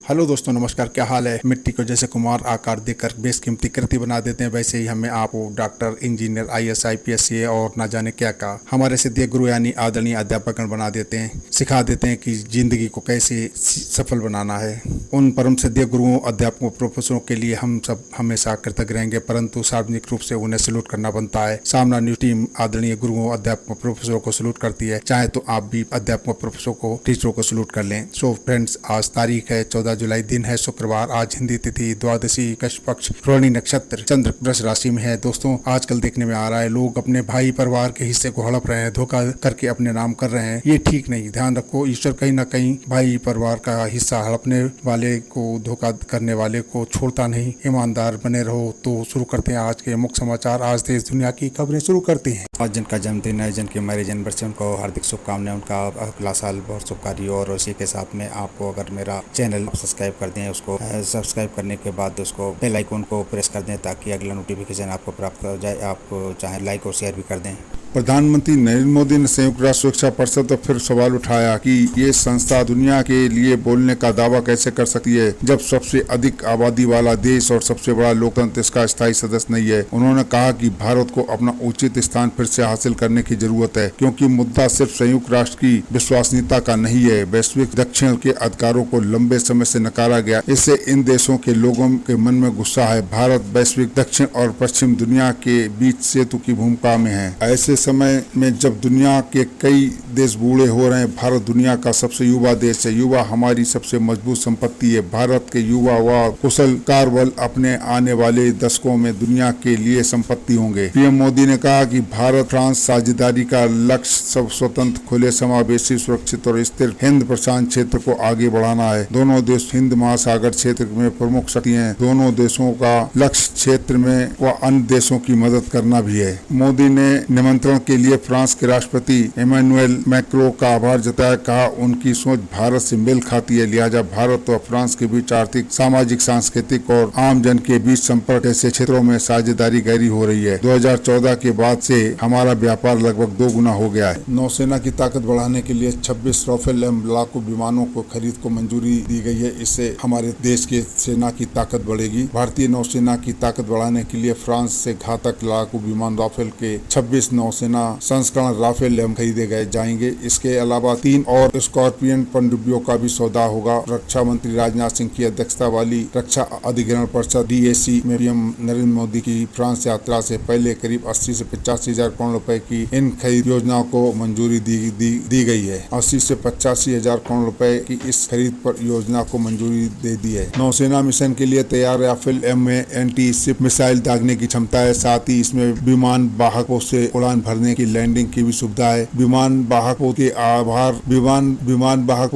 Hello दोस्तों, नमस्कार। क्या हाल है। मिट्टी को जैसे कुमार आकार देकर बेशकीमती कृति बना देते हैं, वैसे ही हमें आप डॉक्टर, इंजीनियर, आईएएस, आईपीएस और ना जाने क्या का हमारे सिद्धि गुरु यानी आदरणीय अध्यापक बना देते हैं, सिखा देते हैं कि जिंदगी को कैसे सफल बनाना है। उन परम सिद्धि गुरुओं, अध्यापकों, प्रोफेसरों के लिए हम सब हमेशा कृतज्ञ रहेंगे, परंतु सार्वजनिक रूप से उन्हें सैल्यूट करना बनता है। सामना न्यूज टीम आदरणीय गुरुओं, अध्यापकों, प्रोफेसरों को सैल्यूट करती है। चाहे तो आप भी अध्यापकों, प्रोफेसरों को, टीचरों को सैल्यूट कर लें। सो फ्रेंड्स, आज तारीख है 14 जुलाई, दिन है शुक्रवार। आज हिंदी तिथि द्वादशी, कृष्ण पक्ष, रोहिणी नक्षत्र, चंद्र वृष राशि में है। दोस्तों, आजकल देखने में आ रहा है लोग अपने भाई परिवार के हिस्से को हड़प रहे हैं, धोखा करके अपने नाम कर रहे हैं। ये ठीक नहीं। ध्यान रखो, ईश्वर कहीं ना कहीं भाई परिवार का हिस्सा हड़पने वाले को, धोखा करने वाले को छोड़ता नहीं। ईमानदार बने रहो। तो शुरू करते हैं आज के मुख्य समाचार। आज देश दुनिया की खबरें शुरू करते हैं। आज जिनका जन्मदिन है, जिनके मैरिज एनिवर्सरी, उनको हार्दिक शुभकामनाएं। उनका अगला साल बहुत शुभकारी। और उसी के साथ में आपको अगर मेरा चैनल सब्सक्राइब कर दें, उसको सब्सक्राइब करने के बाद उसको बेल आइकन को प्रेस कर दें ताकि अगला नोटिफिकेशन आपको प्राप्त हो जाए। आप चाहे लाइक और शेयर भी कर दें। प्रधानमंत्री नरेंद्र मोदी ने संयुक्त राष्ट्र सुरक्षा परिषद पर फिर सवाल उठाया कि ये संस्था दुनिया के लिए बोलने का दावा कैसे कर सकती है जब सबसे अधिक आबादी वाला देश और सबसे बड़ा लोकतंत्र इसका स्थायी सदस्य नहीं है। उन्होंने कहा कि भारत को अपना उचित स्थान फिर से हासिल करने की जरूरत है, क्योंकि मुद्दा सिर्फ संयुक्त राष्ट्र की विश्वसनीयता का नहीं है। वैश्विक दक्षिण के अधिकारों को लंबे समय से नकारा गया, इससे इन देशों के लोगों के मन में गुस्सा है। भारत वैश्विक दक्षिण और पश्चिम दुनिया के बीच सेतु की भूमिका में है। ऐसे समय में जब दुनिया के कई देश बूढ़े हो रहे हैं, भारत दुनिया का सबसे युवा देश है। युवा हमारी सबसे मजबूत संपत्ति है। भारत के युवा व कुशल कार्यबल अपने आने वाले दशकों में दुनिया के लिए संपत्ति होंगे। पीएम मोदी ने कहा कि भारत फ्रांस साझेदारी का लक्ष्य सब स्वतंत्र, खुले, समावेशी, सुरक्षित और स्थिर हिंद प्रशांत क्षेत्र को आगे बढ़ाना है। दोनों देश हिंद महासागर क्षेत्र में प्रमुख शक्ति हैं। दोनों देशों का लक्ष्य क्षेत्र में व अन्य देशों की मदद करना भी है। मोदी ने निमंत्रण के लिए फ्रांस के राष्ट्रपति इमैनुअल मैक्रों का आभार जताया। कहा उनकी सोच भारत से मेल खाती है, लिहाजा भारत और फ्रांस के बीच आर्थिक, सामाजिक, सांस्कृतिक और आम जन के बीच संपर्क ऐसे क्षेत्रों में साझेदारी गहरी हो रही है। 2014 के बाद से हमारा व्यापार लगभग 2 गुना हो गया है। नौसेना की ताकत बढ़ाने के लिए 26 राफेल एम लड़ाकू विमानों को खरीद को मंजूरी दी गई है। इससे हमारे देश की सेना की ताकत बढ़ेगी। भारतीय नौसेना की ताकत बढ़ाने के लिए फ्रांस से घातक लड़ाकू विमान राफेल के 26 नौसेना संस्करण राफेल एम खरीदे गए जाएंगे। इसके अलावा 3 और स्कॉर्पियन पनडुब्बियों का भी सौदा होगा। रक्षा मंत्री राजनाथ सिंह की अध्यक्षता वाली रक्षा अधिग्रहण परिषद DAC में पीएम नरेंद्र मोदी की फ्रांस यात्रा से पहले करीब 80 से 85 हजार करोड़ रुपए की इन खरीद योजनाओं को मंजूरी दी गई है। 80 से 85 हजार करोड़ रुपए की इस खरीद पर योजना को मंजूरी दे दी है। नौसेना मिशन के लिए तैयार राफेल एम में एंटी शिप मिसाइल दागने की क्षमता है। साथ ही इसमें विमान वाहकों से उड़ान भरने की, लैंडिंग की भी सुविधा है। विमान वाहकों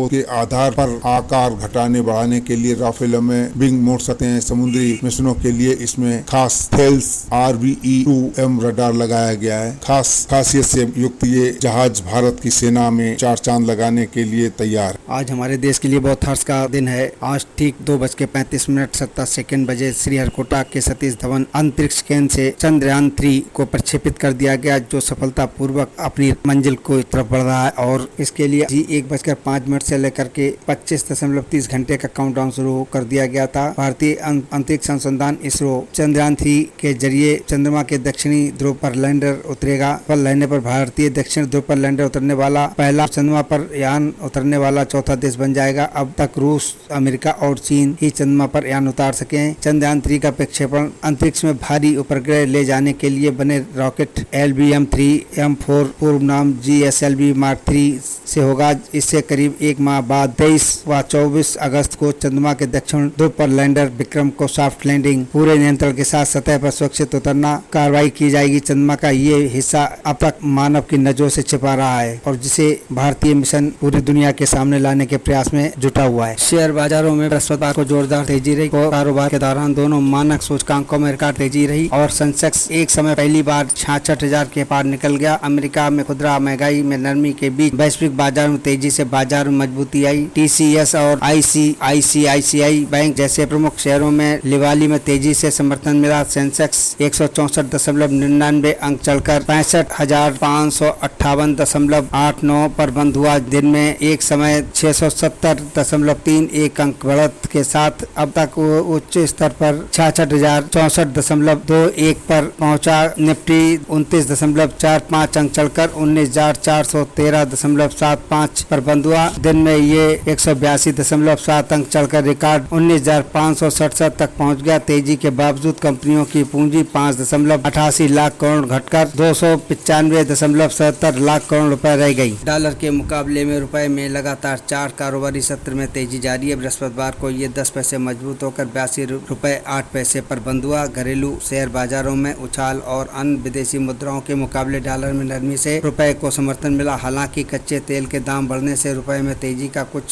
के आधार पर आकार घटाने बढ़ाने के लिए राफेल में विंग मोड़ सकते हैं। समुद्री मिशनों के लिए इसमें खास थेल्स RVE-2M रडार लगाया गया है। खासियत से युक्त ये जहाज भारत की सेना में 4 चांद लगाने के लिए तैयार। आज हमारे देश के लिए बहुत हर्ष का दिन है। आज ठीक 2:35:57 बजे श्रीहरिकोटा के सतीश धवन अंतरिक्ष केंद्र से चंद्रयान 3 को प्रक्षेपित कर दिया गया, जो सफलतापूर्वक अपनी मंजिल को तरफ बढ़ रहा है। और इसके लिए 1:05 से लेकर के 25.30 घंटे का काउंटडाउन शुरू कर दिया गया था। भारतीय अंतरिक्ष अनुसंधान इसरो चंद्रयान 3 के जरिए चंद्रमा के दक्षिणी ध्रुव पर लैंडर उतरेगा। पर लैंडर पर भारतीय दक्षिण ध्रुव पर लैंडर उतरने वाला पहला, चंद्रमा पर यान उतरने वाला चौथा देश बन जाएगा। अब तक रूस, अमेरिका और चीन ही चंद्रमा पर यान उतार सके हैं। चंद्रयान 3 का प्रक्षेपण अंतरिक्ष में भारी उपग्रह ले जाने के लिए बने रॉकेट LBM-3M4 पूर्व नाम GSLV Mark 3 से होगा। इससे करीब 1 माह बाद 23 व 24 अगस्त को चंद्रमा के दक्षिण ध्रुव पर लैंडर विक्रम को सॉफ्ट लैंडिंग पूरे नियंत्रण के साथ सतह पर सुरक्षित उतरना कार्रवाई की जाएगी। चंद्रमा का ये हिस्सा अब तक मानव की नजरों से छिपा रहा है और जिसे भारतीय मिशन पूरी दुनिया के सामने लाने के प्रयास में जुटा हुआ है। शेयर बाजारों में बृहस्पतिवार को जोरदार तेजी रही। कारोबार के दौरान दोनों मानक सूचकांकों में रिकॉर्ड तेजी रही और सेंसेक्स एक समय पहली बार 66,000 के पार पार निकल गया। अमेरिका में खुदरा महंगाई में नरमी के बीच वैश्विक बाजार में तेजी से बाजार में मजबूती आई। टीसीएस और आईसीआईसीआई बैंक जैसे प्रमुख शेयरों में दिवाली में तेजी से समर्थन मिला। सेंसेक्स 164.99 अंक चढ़कर 65,558.89 पर बंद हुआ। दिन में एक समय 670.31 अंक बढ़त के साथ अब तक वो उच्च स्तर पर 66,064.21 पर पहुंचा। निफ्टी 29.45 अंक चढ़कर 19,413.75 पर बंद हुआ। दिन में ये 182.7 अंक चढ़कर रिकॉर्ड 19,567 तक पहुंच गया। तेजी के बावजूद कंपनियों की पूंजी 5.88 लाख करोड़ घटकर 295.77 लाख करोड़ रुपए रह गई। डॉलर के मुकाबले में रुपए में लगातार 4 कारोबारी सत्र में तेजी जारी है। बृहस्पतिवार को ये 10 पैसे मजबूत होकर 82 रुपए 8 पैसे पर बंद हुआ। घरेलू शेयर बाजारों में उछाल और अन्य विदेशी मुद्राओं के मुकाबले डॉलर में नरमी से रुपए को समर्थन मिला। हालांकि कच्चे तेल के दाम बढ़ने से रुपए में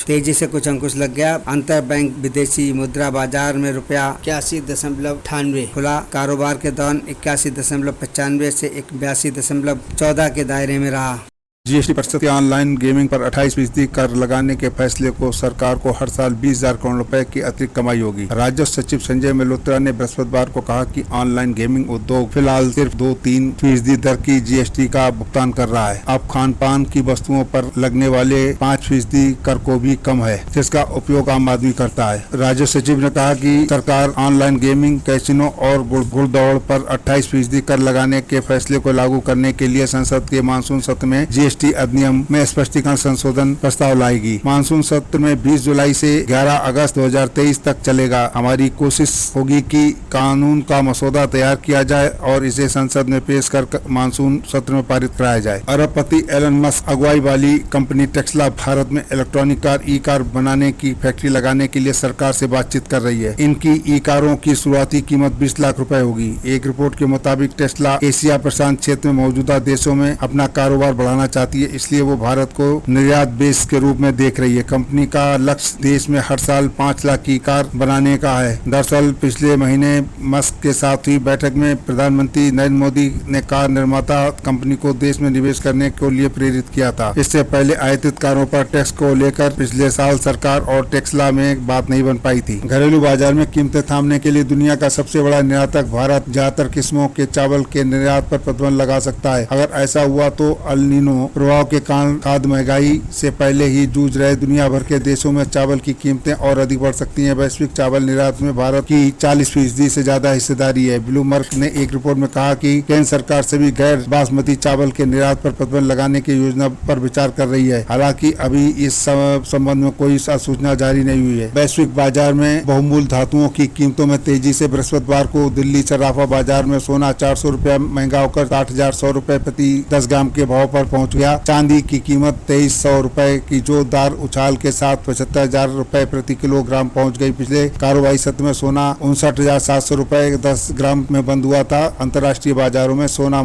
तेजी से कुछ अंकुश लग गया। अंतर बैंक विदेशी मुद्रा बाजार में रुपया 81.98 खुला। कारोबार के दौरान 81.95 से 82.14 के दायरे में रहा। जीएसटी परिषद के ऑनलाइन गेमिंग पर 28% कर लगाने के फैसले को सरकार को हर साल 20,000 करोड़ रुपए की अतिरिक्त कमाई होगी। राजस्व सचिव संजय मल्होत्रा ने बृहस्पतिवार को कहा कि ऑनलाइन गेमिंग उद्योग फिलहाल सिर्फ 2-3% दर की जीएसटी का भुगतान कर रहा है। अब खान पान की वस्तुओं पर लगने वाले 5% कर को भी कम है, जिसका उपयोग आम आदमी करता है। राजस्व सचिव ने कहा कि सरकार ऑनलाइन गेमिंग, कैसीनो और घुड़दौड़ पर 28% कर लगाने के फैसले को लागू करने के लिए संसद के मानसून सत्र में जीएसटी अधिनियम में स्पष्टीकरण संशोधन प्रस्ताव लाएगी। मानसून सत्र में 20 जुलाई से 11 अगस्त 2023 तक चलेगा। हमारी कोशिश होगी कि कानून का मसौदा तैयार किया जाए और इसे संसद में पेश कर मानसून सत्र में पारित कराया जाए। अरबपति एलन मस्क अगुवाई वाली कंपनी टेस्ला भारत में इलेक्ट्रॉनिक कार ई कार बनाने की फैक्ट्री लगाने के लिए सरकार से बातचीत कर रही है। इनकी ई कारों की शुरुआती कीमत 20 लाख रुपए होगी। एक रिपोर्ट के मुताबिक टेस्ला एशिया प्रशांत क्षेत्र में मौजूदा देशों में अपना कारोबार बढ़ाना चाहती है, इसलिए वो भारत को निर्यात बेस के रूप में देख रही है। कंपनी का लक्ष्य देश में हर साल 5 लाख की कार बनाने का है। दरअसल पिछले महीने मस्क के साथ हुई बैठक में प्रधानमंत्री नरेंद्र मोदी ने कार निर्माता कंपनी को देश में निवेश करने के लिए प्रेरित किया था। इससे पहले आयातित कारों पर टैक्स को लेकर पिछले साल सरकार और टेस्ला में बात नहीं बन पाई थी। घरेलू बाजार में कीमतें थामने के लिए दुनिया का सबसे बड़ा निर्यातक भारत ज्यादातर किस्मों के चावल के निर्यात पर प्रतिबंध लगा सकता है। अगर ऐसा हुआ तो अल नीनो प्रभाव के कारण खाद्य महंगाई से पहले ही जूझ रहे दुनिया भर के देशों में चावल की कीमतें और अधिक बढ़ सकती हैं। वैश्विक चावल निर्यात में भारत की 40% से ज्यादा हिस्सेदारी है। ब्लूमबर्ग ने एक रिपोर्ट में कहा कि केंद्र सरकार सभी गैर बासमती चावल के निर्यात पर प्रतिबंध लगाने की योजना पर विचार कर रही है। हालांकि अभी इस संबंध में कोई सूचना जारी नहीं हुई है। वैश्विक बाजार में बहुमूल्य धातुओं की कीमतों में तेजी से बृहस्पतिवार को दिल्ली सराफा बाजार में सोना 400 रुपया महंगा होकर 60,100 रुपए प्रति 10 ग्राम के भाव पर पहुंच गया। चांदी की कीमत 2300 रुपए की जोरदार उछाल के साथ 75,000 रुपए प्रति किलोग्राम पहुंच गई। पिछले कारोबारी सत्र में सोना 59,700 रुपए 10 ग्राम में बंद हुआ था। अंतर्राष्ट्रीय बाजारों में सोना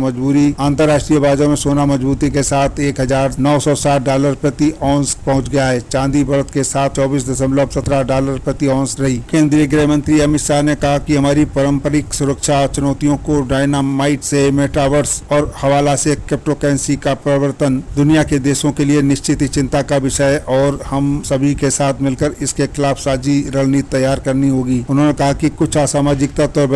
मजबूती के साथ $1,960 प्रति औंस पहुंच गया है। चांदी बढ़त के साथ $24.17 प्रति औंस रही। केंद्रीय गृह मंत्री अमित शाह ने कहा कि हमारी पारंपरिक सुरक्षा चुनौतियों को डायनामाइट से मेटावर्स और हवाला से क्रिप्टोकरेंसी का प्रवर्तन दुनिया के देशों के लिए निश्चित ही चिंता का विषय और हम सभी के साथ मिलकर इसके खिलाफ साझी रणनीति तैयार करनी होगी। उन्होंने कहा कि कुछ असामाजिक तत्व और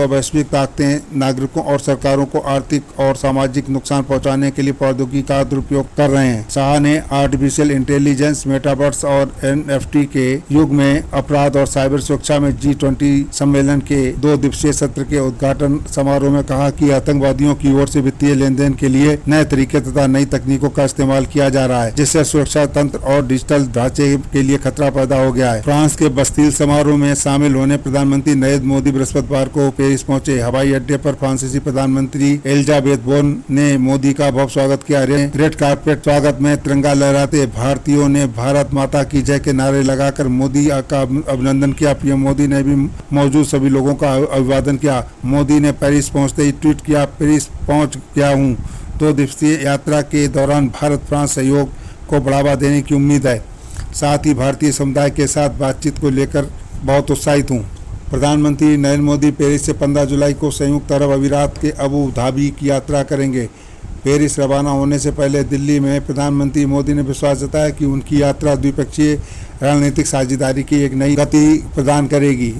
वैश्विक ताकतें नागरिकों और सरकारों को आर्थिक और सामाजिक नुकसान पहुंचाने के लिए प्रौद्योगिकी का दुरुपयोग कर रहे हैं। शाह ने आर्टिफिशियल इंटेलिजेंस, मेटावर्स और NFT के युग में अपराध और साइबर सुरक्षा में G20 सम्मेलन के 2 दिवसीय सत्र के उद्घाटन समारोह में कहा कि आतंकवादियों की ओर से वित्तीय लेन देन के लिए नए तरीके तथा नई तकनीकों का इस्तेमाल किया जा रहा है, जिससे सुरक्षा तंत्र और डिजिटल ढांचे के लिए खतरा पैदा हो गया है। फ्रांस के बस्तील समारोह में शामिल होने प्रधानमंत्री नरेंद्र मोदी बृहस्पतिवार को पेरिस पहुंचे। हवाई अड्डे पर फ्रांसीसी प्रधानमंत्री एलिजाबेथ बोर्न ने मोदी का भव्य स्वागत किया। रेड कार्पेट स्वागत में तिरंगा लहराते भारतीयों ने भारत माता की जय के नारे लगाकर मोदी का अभिनंदन किया। पीएम मोदी ने भी मौजूद सभी लोगों का अभिवादन किया। मोदी ने पेरिस पहुंचते ही ट्वीट किया, पेरिस पहुंच गया हूं। 2 दिवसीय यात्रा के दौरान भारत फ्रांस सहयोग को बढ़ावा देने की उम्मीद है। साथ ही भारतीय समुदाय के साथ बातचीत को लेकर बहुत उत्साहित हूं। प्रधानमंत्री नरेंद्र मोदी पेरिस से 15 जुलाई को संयुक्त अरब अमीरात के अबू धाबी की यात्रा करेंगे। पेरिस रवाना होने से पहले दिल्ली में प्रधानमंत्री मोदी ने विश्वास जताया कि उनकी यात्रा द्विपक्षीय रणनीतिक साझेदारी की एक नई गति प्रदान करेगी।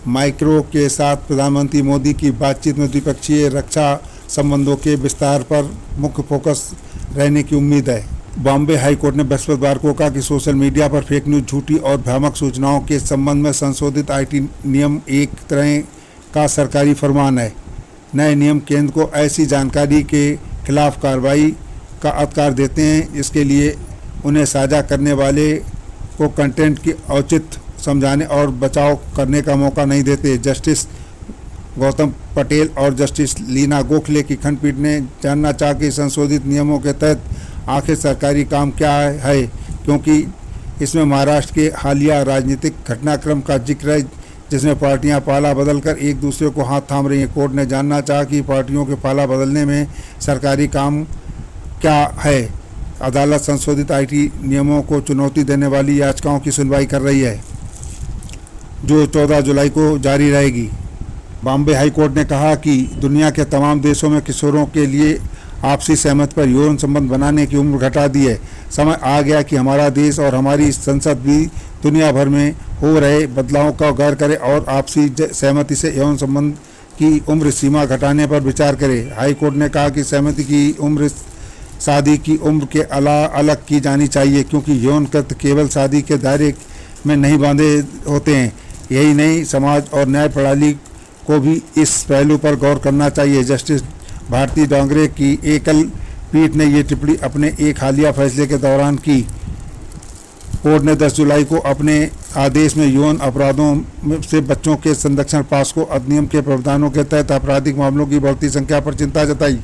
माइक्रो के साथ प्रधानमंत्री मोदी की बातचीत में द्विपक्षीय रक्षा संबंधों के विस्तार पर मुख्य फोकस रहने की उम्मीद है। बॉम्बे हाई कोर्ट ने बृहस्पतिवार को कहा कि सोशल मीडिया पर फेक न्यूज, झूठी और भ्रामक सूचनाओं के संबंध में संशोधित आईटी नियम एक तरह का सरकारी फरमान है। नए नियम केंद्र को ऐसी जानकारी के खिलाफ कार्रवाई का अधिकार देते हैं। इसके लिए उन्हें साझा करने वाले को कंटेंट की औचित्य समझाने और बचाव करने का मौका नहीं देते। जस्टिस गौतम पटेल और जस्टिस लीना गोखले की खंडपीठ ने जानना चाहा कि संशोधित नियमों के तहत आखिर सरकारी काम क्या है, क्योंकि इसमें महाराष्ट्र के हालिया राजनीतिक घटनाक्रम का जिक्र है जिसमें पार्टियां पाला बदलकर एक दूसरे को हाथ थाम रही हैं। कोर्ट ने जानना चाहा कि पार्टियों के पाला बदलने में सरकारी काम क्या है। अदालत संशोधित आईटी नियमों को चुनौती देने वाली याचिकाओं की सुनवाई कर रही है जो 14 जुलाई को जारी रहेगी। बॉम्बे हाई कोर्ट ने कहा कि दुनिया के तमाम देशों में किशोरों के लिए आपसी सहमति पर यौन संबंध बनाने की उम्र घटा दी है। समय आ गया कि हमारा देश और हमारी संसद भी दुनिया भर में हो रहे बदलावों का गौर करे और आपसी सहमति से यौन संबंध की उम्र सीमा घटाने पर विचार करे। हाई कोर्ट ने कहा कि सहमति की उम्र शादी की उम्र के अलग की जानी चाहिए, क्योंकि यौन कृत्य केवल शादी के दायरे में नहीं बांधे होते हैं। यही नहीं, समाज और न्याय प्रणाली को भी इस पहलू पर गौर करना चाहिए। जस्टिस भारती डांगरे की एकल पीठ ने ये टिप्पणी अपने एक हालिया फैसले के दौरान की। कोर्ट ने 10 जुलाई को अपने आदेश में यौन अपराधों से बच्चों के संरक्षण पॉस्को अधिनियम के प्रावधानों के तहत आपराधिक मामलों की बढ़ती संख्या पर चिंता जताई।